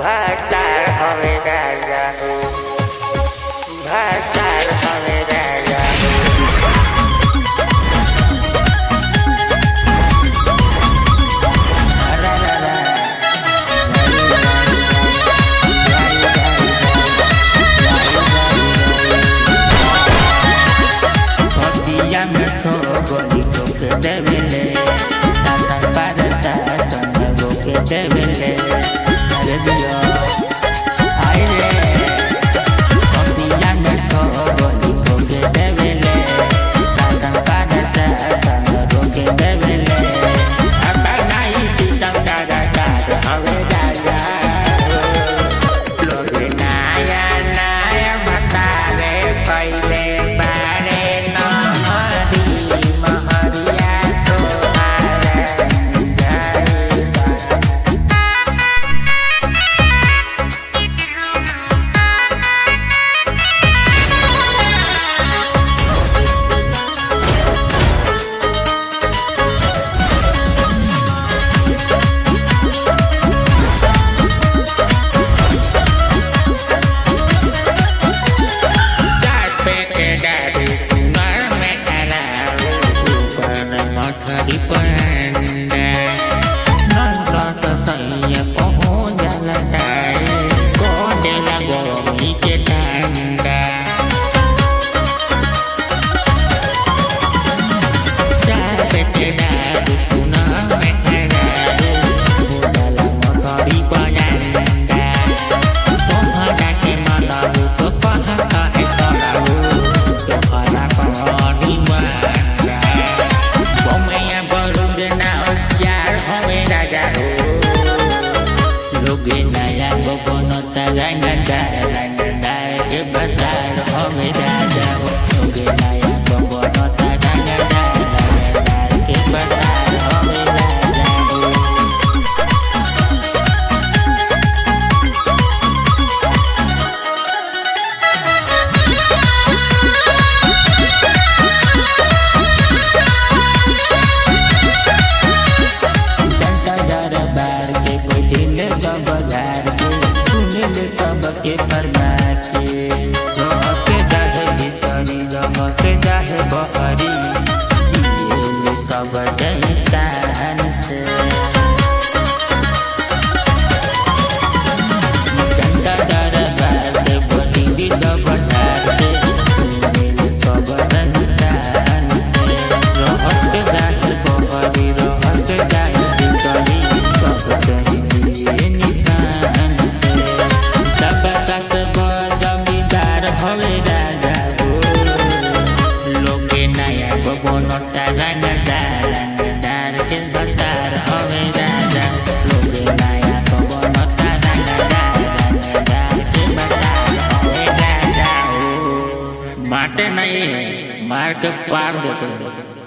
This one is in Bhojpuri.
भातार हवे राजा हो, भातार हवे राजा हो। छतिया में थो गोली ठोक देवेले, शासन पर शासन रोक देवेले। अरे दिया आई रे, छतिया में थो गोली ठोक देवेले, शासन पर शासन रोक देवेले। अब नहीं सीतम चारा चार हवे राजा, लोग नाया नाया बतावे पहले मथरी पंडा नंदा ससैया पहुँच जाला जाए कोडेला गोमी के ठंडा। चार पेटे डारू सुना में हरारू जाला मथरी पंडा। तोहरा के मलाऊ तो पहाड़ा है तलाऊ, तोहरा पहाड़ी मारा लोगे नया गोपनता रंगदार के बाजार हवे राजा हो। लोगे नया गोपनता रंगदार के बाजार हवे राजा हो। सबके फरमा के रहते जाहे भीतरी रहते जाहे बहरी, जिए सब इंसान से। चंदा दरबार के बोली जब झाड़ते सब इंसान से। रहते जाहे बहरी रहते जाहे भीतरी सबसे जिए निशान से। जमींदार हवे राजा हो, लोगे नया गोपनता रंगदार के बाजार हवे राजा। लोगे नया गोपनता रंगदार के बाजार हवे राजा हो। माटे नहीं मार के पार देते।